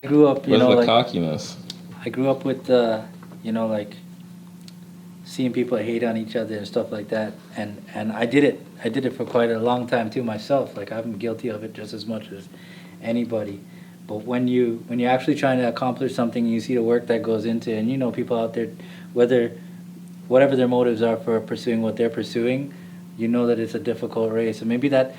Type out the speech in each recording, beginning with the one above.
grew up, Where's the cockiness? I grew up with, like seeing people hate on each other and stuff like that, and I did it. I did it for quite a long time too myself. Like I'm guilty of it just as much as anybody. But when you're actually trying to accomplish something, and you see the work that goes into it, and people out there, whatever their motives are for pursuing what they're pursuing, you know that it's a difficult race. And maybe that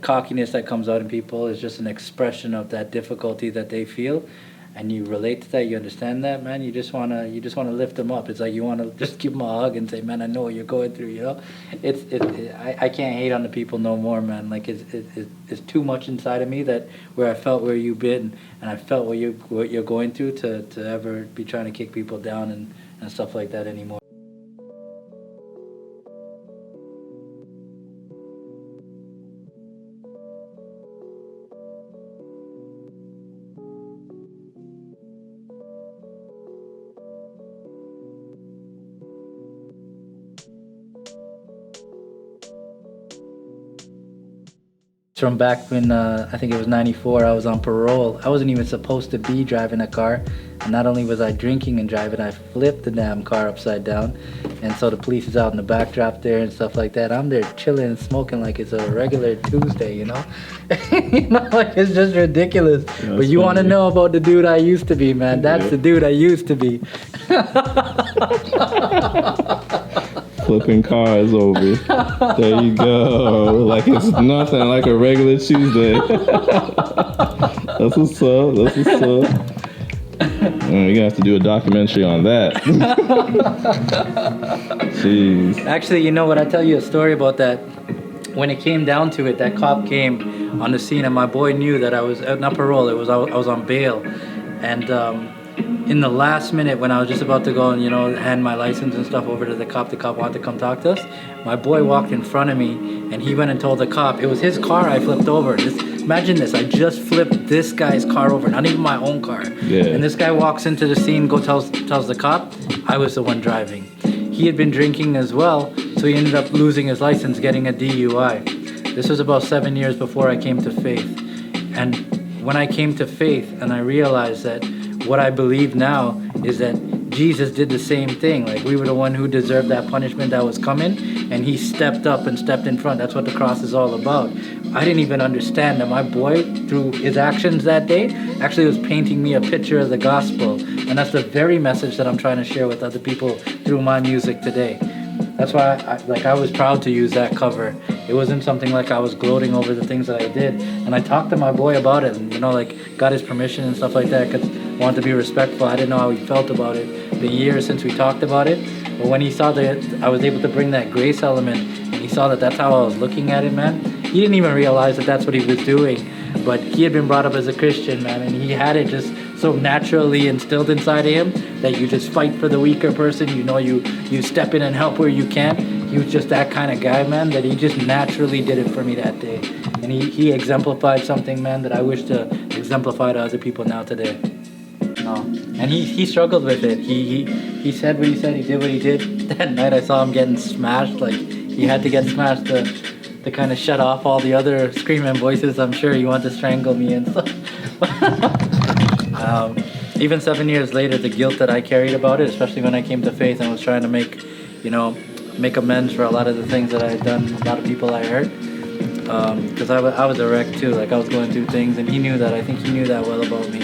cockiness that comes out in people is just an expression of that difficulty that they feel, and you relate to that, you understand that, man. You just wanna lift them up. It's like you wanna just give them a hug and say, man, I know what you're going through. I can't hate on the people no more, man. Like it's too much inside of me that where I felt where you've been, and I felt what you're going through to ever be trying to kick people down and stuff like that anymore. From back when I think it was '94, I was on parole. I wasn't even supposed to be driving a car, and not only was I drinking and driving, I flipped the damn car upside down, and so the police is out in the backdrop there and stuff like that. I'm there chilling and smoking like it's a regular Tuesday, like it's just ridiculous. Yeah, but you want to know about the dude I used to be, man? That's the dude I used to be. Flipping cars over. There you go. Like it's nothing, like a regular Tuesday. That's what's up. You're gonna have to do a documentary on that. Jeez. Actually, I tell you a story about that. When it came down to it, that cop came on the scene, and my boy knew that I was not parole. I was on bail, and in the last minute when I was just about to go and hand my license and stuff over to the cop wanted to come talk to us. My boy walked in front of me, and he went and told the cop it was his car I flipped over. Imagine this, I just flipped this guy's car over, not even my own car. Yeah. And this guy walks into the scene, tells the cop I was the one driving. He had been drinking as well, so he ended up losing his license, getting a DUI. This was about 7 years before I came to faith. And when I came to faith and I realized that what I believe now is that Jesus did the same thing. Like we were the one who deserved that punishment that was coming, and he stepped up and stepped in front. That's what the cross is all about. I didn't even understand that my boy, through his actions that day, actually was painting me a picture of the gospel. And that's the very message that I'm trying to share with other people through my music today. That's why I was proud to use that cover. It wasn't something like I was gloating over the things that I did. And I talked to my boy about it and, got his permission and stuff like that because I wanted to be respectful. I didn't know how he felt about it. It's been years since we talked about it. But when he saw that I was able to bring that grace element and he saw that that's how I was looking at it, man, he didn't even realize that that's what he was doing. But he had been brought up as a Christian, man, and he had it just so naturally instilled inside of him that you just fight for the weaker person. You step in and help where you can. He was just that kind of guy, man, that he just naturally did it for me that day. And he exemplified something, man, that I wish to exemplify to other people now today. No. And he struggled with it. He said what he said. He did what he did. That night I saw him getting smashed. Like, he had to get smashed to kind of shut off all the other screaming voices. I'm sure you want to strangle me and stuff. Even 7 years later, the guilt that I carried about it, especially when I came to faith and was trying to make amends for a lot of the things that I had done, a lot of people I hurt. Because I was a wreck too. Like, I was going through things, and he knew that. I think he knew that well about me.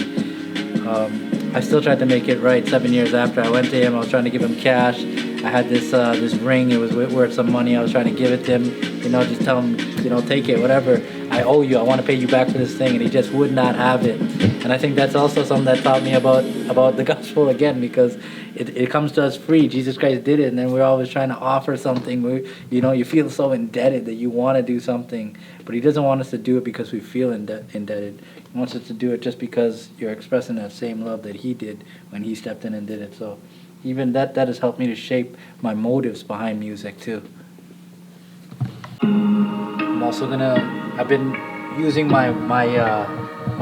I still tried to make it right 7 years after. I went to him. I was trying to give him cash. I had this ring. It was worth some money. I was trying to give it to him. Just tell him, take it, whatever. I owe you. I want to pay you back for this thing. And he just would not have it. And I think that's also something that taught me about the gospel again, because it comes to us free. Jesus Christ did it, and then we're always trying to offer something. You feel so indebted that you want to do something, but he doesn't want us to do it because we feel indebted. He wants us to do it just because you're expressing that same love that he did when he stepped in and did it. So even that has helped me to shape my motives behind music too. I've been using my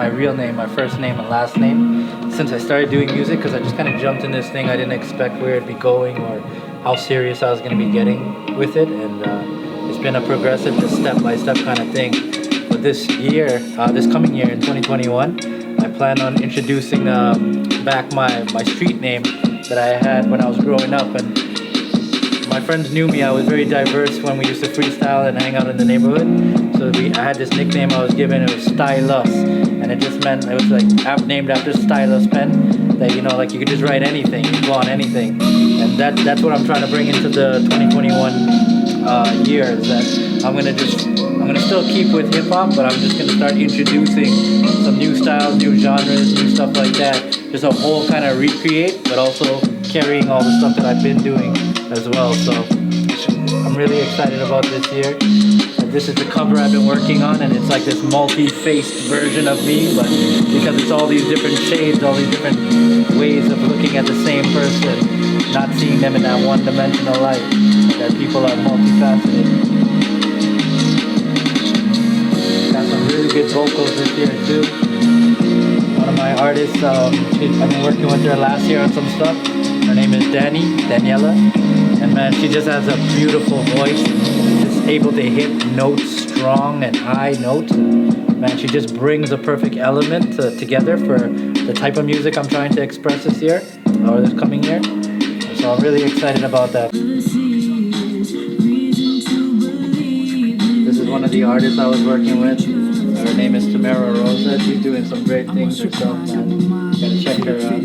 real name, my first name and last name since I started doing music, because I just kind of jumped in this thing. I didn't expect where it'd be going or how serious I was going to be getting with it, and it's been a progressive, just step-by-step kind of thing. But this coming year in 2021, I plan on introducing back my street name that I had when I was growing up. And my friends knew me. I was very diverse when we used to freestyle and hang out in the neighborhood. So I had this nickname I was given. It was Stylus, and it just meant, it was like named after Stylus pen. That, you know, like you could just write anything, you go on anything. And that's what I'm trying to bring into the 2021 year. Is that I'm gonna still keep with hip hop, but I'm just gonna start introducing some new styles, new genres, new stuff like that. Just a whole kind of recreate, but also carrying all the stuff that I've been doing as well. So I'm really excited about this year. And this is the cover I've been working on, and it's like this multi-faced version of me, but because it's all these different shades, all these different ways of looking at the same person, not seeing them in that one-dimensional light, that people are multifaceted. Got some really good vocals this year too. One of my artists, I've been working with her last year on some stuff. Her name is Daniela, and man, she just has a beautiful voice. Just able to hit notes, strong and high notes. And man, she just brings a perfect element together for the type of music I'm trying to express this year, or this coming year. So I'm really excited about that. This is one of the artists I was working with. Her name is Tamara Rosa. She's doing some great things herself, man. Gotta check her out.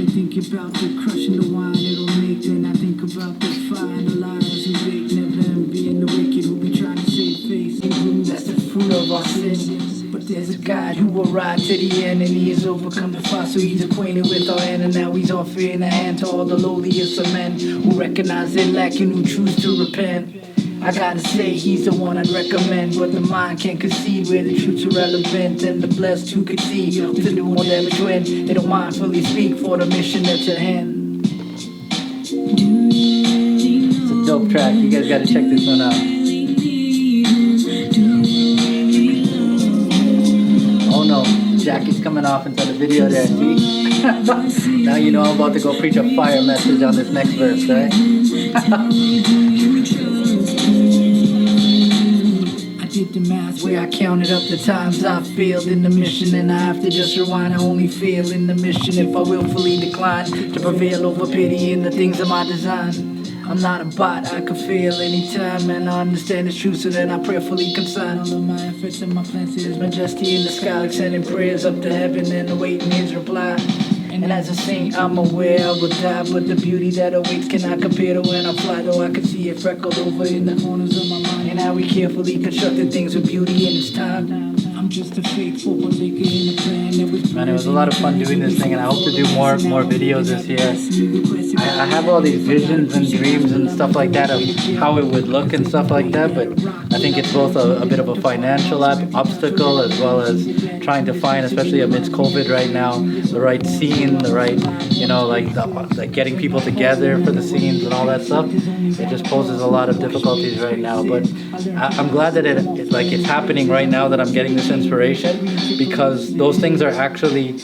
That's the fruit of our sin. But there's a God who will ride to the end, and he has overcome the fight, so he's acquainted with our end, and now he's offering a hand to all the lowliest of men who recognize their lack and who choose to repent. I gotta say, he's the one I'd recommend, but the mind can't concede where the truths are relevant, and the blessed who could see the new one never twin. They don't mindfully speak for the mission that's at hand. It's a dope track. You guys gotta check this one out. Oh no, Jackie's coming off into the video there, see? Now you know I'm about to go preach a fire message on this next verse, right? Did the math where I counted up the times I failed in the mission, and I have to just rewind. I only fail in the mission if I willfully decline to prevail over pity in the things of my design. I'm not a bot, I could fail anytime, and I understand it's true, so then I prayerfully consign all of my efforts and my plans to his majesty in the sky, like sending prayers up to heaven and awaiting his reply. And as a saint, I'm aware I will die, but the beauty that awaits cannot compare to when I fly. Though I can see it freckled over in the corners of my mind, and how we carefully constructed things with beauty in its time. I'm just a faithful partaker in the plan that was. Man, it was a lot of fun doing this thing, and I hope to do more videos this year. I have all these visions and dreams and stuff like that of how it would look and stuff like that, but I think it's both a bit of a financial obstacle as well as trying to find, especially amidst COVID right now, the right scene, the right, you know, like getting people together for the scenes and all that stuff. It just poses a lot of difficulties right now, but I'm glad that it's happening right now, that I'm getting this inspiration, because those things are actually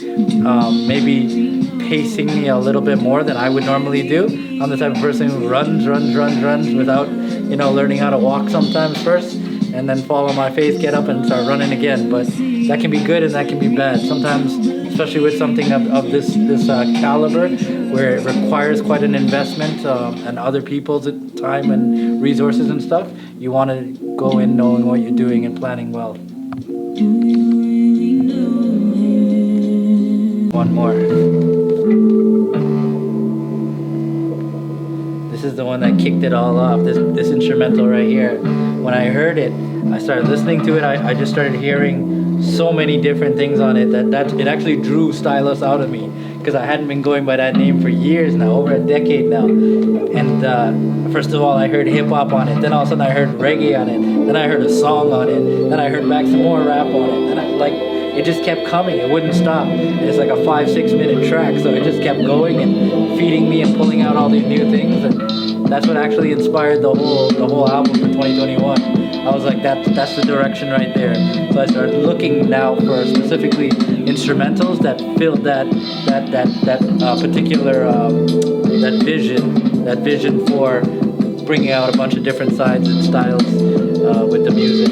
maybe pacing me a little bit more than I would normally do. I'm the type of person who runs without, you know, learning how to walk sometimes first, and then fall on my face, get up and start running again. But that can be good and that can be bad. Sometimes, especially with something of this caliber, where it requires quite an investment and other people's time and resources and stuff, you want to go in knowing what you're doing and planning well. One more. This is the one that kicked it all off, this instrumental right here. When I heard it, I started listening to it, I just started hearing so many different things on it that it actually drew Stylus out of me, because I hadn't been going by that name for years now, over a decade now. And first of all, I heard hip hop on it, then all of a sudden I heard reggae on it, then I heard a song on it, then I heard back some more rap on it, and it just kept coming, it wouldn't stop. It's like a 5-6 minute track, so it just kept going and feeding me and pulling out all these new things, and that's what actually inspired the whole album for 2021. I was like, that's the direction right there. So I started looking now for specifically instrumentals that filled that particular that vision for bringing out a bunch of different sides and styles with the music.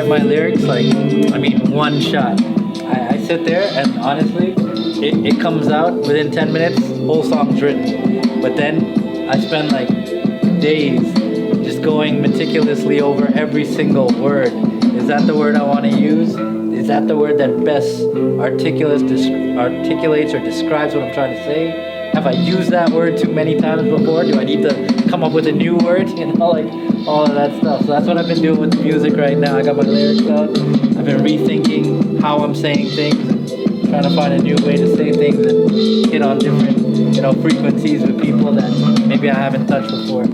memorize my lyrics, like, I mean, one shot. I sit there and honestly, it comes out within 10 minutes, whole song's written. But then I spend like days just going meticulously over every single word. Is that the word I want to use? Is that the word that best articulates or describes what I'm trying to say? Have I used that word too many times before? Do I need to come up with a new word? You know, like all of that stuff. So that's what I've been doing with the music right now. I got my lyrics out. I've been rethinking how I'm saying things and trying to find a new way to say things and hit on different, frequencies with people that maybe I haven't touched before.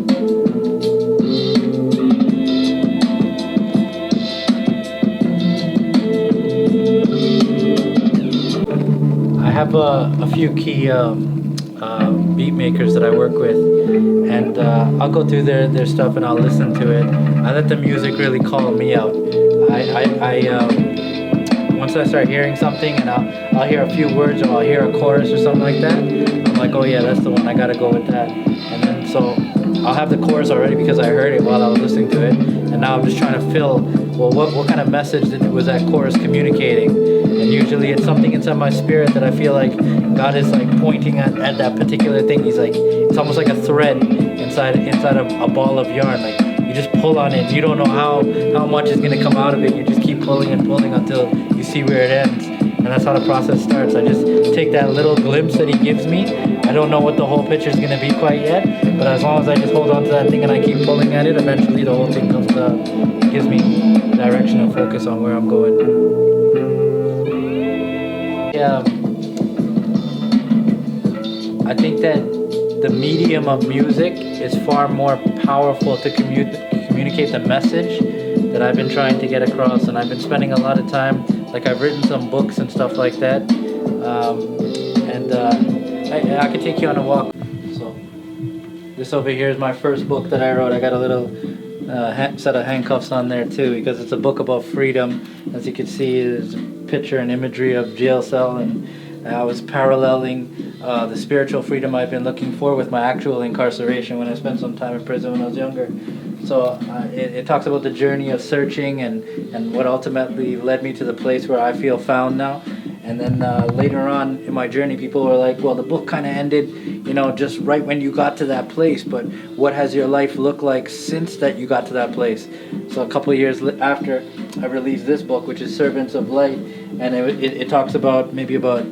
I have a few key beat makers that I work with, and I'll go through their stuff and I'll listen to it. I let the music really call me out. Once I start hearing something and I'll hear a few words or I'll hear a chorus or something like that, I'm like, oh yeah, that's the one, I gotta go with that. And then so I'll have the chorus already because I heard it while I was listening to it, and now I'm just trying to fill, well, what kind of message was that chorus communicating? And usually it's something inside my spirit that I feel like God is like pointing at that particular thing. He's like, it's almost like a thread inside a ball of yarn. Like you just pull on it. You don't know how much is gonna come out of it. You just keep pulling and pulling until you see where it ends. And that's how the process starts. I just take that little glimpse that he gives me. I don't know what the whole picture is gonna be quite yet, but as long as I just hold on to that thing and I keep pulling at it, eventually the whole thing comes out. It gives me direction and focus on where I'm going. I think that the medium of music is far more powerful to communicate the message that I've been trying to get across, and I've been spending a lot of time, like I've written some books and stuff like that, and I could take you on a walk. So this over here is my first book that I wrote. I got a little set of handcuffs on there too, because it's a book about freedom. As you can see, there's a picture and imagery of jail cell, and I was paralleling the spiritual freedom I've been looking for with my actual incarceration when I spent some time in prison when I was younger. So it talks about the journey of searching and what ultimately led me to the place where I feel found now. And then later on in my journey, people were like, well, the book kind of ended, just right when you got to that place. But what has your life looked like since that you got to that place? So a couple of years after, I released this book, which is Servants of Light. And it talks about maybe about,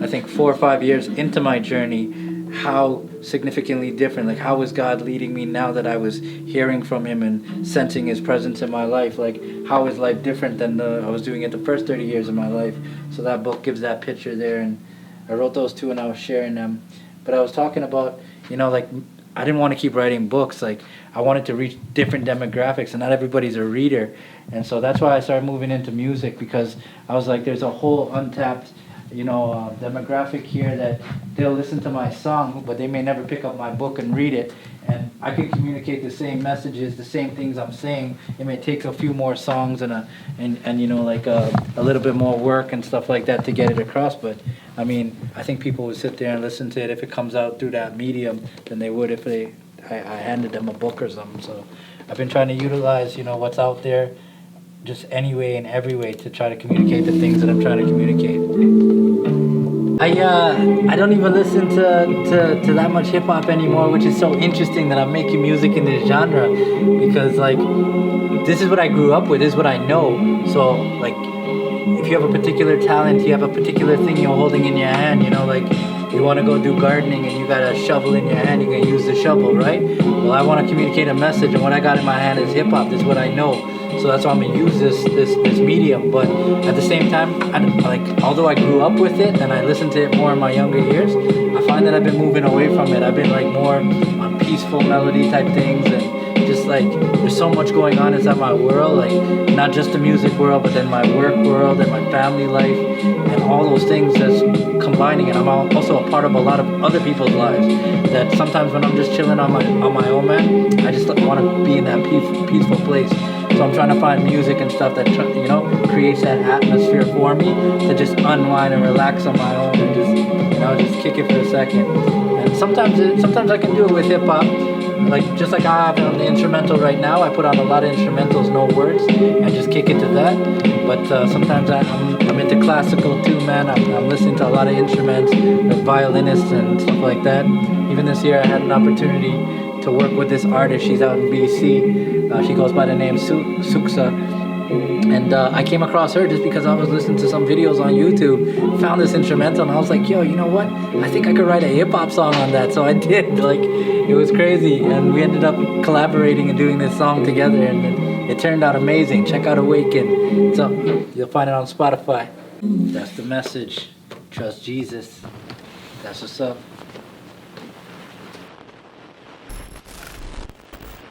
I think, 4 or 5 years into my journey, how significantly different, like how was God leading me now that I was hearing from him and sensing his presence in my life? Like how is life different than I was doing it the first 30 years of my life? So that book gives that picture there, and I wrote those two and I was sharing them. But I was talking about, like I didn't want to keep writing books. Like I wanted to reach different demographics, and not everybody's a reader. And so that's why I started moving into music, because I was like, there's a whole untapped demographic here that they'll listen to my song, but they may never pick up my book and read it. And I can communicate the same messages, the same things I'm saying. It may take a few more songs and a little bit more work and stuff like that to get it across. But I mean, I think people would sit there and listen to it if it comes out through that medium than they would if I handed them a book or something. So I've been trying to utilize what's out there, just any way and every way, to try to communicate the things that I'm trying to communicate. I don't even listen to that much hip hop anymore, which is so interesting that I'm making music in this genre, because like this is what I grew up with, this is what I know. So like if you have a particular talent, you have a particular thing you're holding in your hand, like you want to go do gardening and you got a shovel in your hand, you're going to use the shovel, right? Well, I want to communicate a message, and what I got in my hand is hip hop. This is what I know. So that's why I'm gonna use this medium. But at the same time, although I grew up with it and I listened to it more in my younger years, I find that I've been moving away from it. I've been like more on peaceful melody type things, and just like there's so much going on inside my world, like not just the music world, but then my work world and my family life and all those things that's combining. And I'm also a part of a lot of other people's lives, that sometimes when I'm just chilling on my own, man, I just want to be in that peaceful place. So I'm trying to find music and stuff that creates that atmosphere for me to just unwind and relax on my own and just kick it for a second. And sometimes I can do it with hip hop, like just like I have on the instrumental right now, I put on a lot of instrumentals, no words. I just kick it to that. But sometimes I'm into classical too, man. I'm listening to a lot of instruments, like violinists and stuff like that. Even this year, I had an opportunity to work with this artist. She's out in BC. She goes by the name Suksa. And I came across her just because I was listening to some videos on YouTube, found this instrumental, and I was like, yo, you know what? I think I could write a hip-hop song on that. So I did. Like, it was crazy. And we ended up collaborating and doing this song together, and it turned out amazing. Check out Awaken. So you'll find it on Spotify. That's the message. Trust Jesus. That's what's up.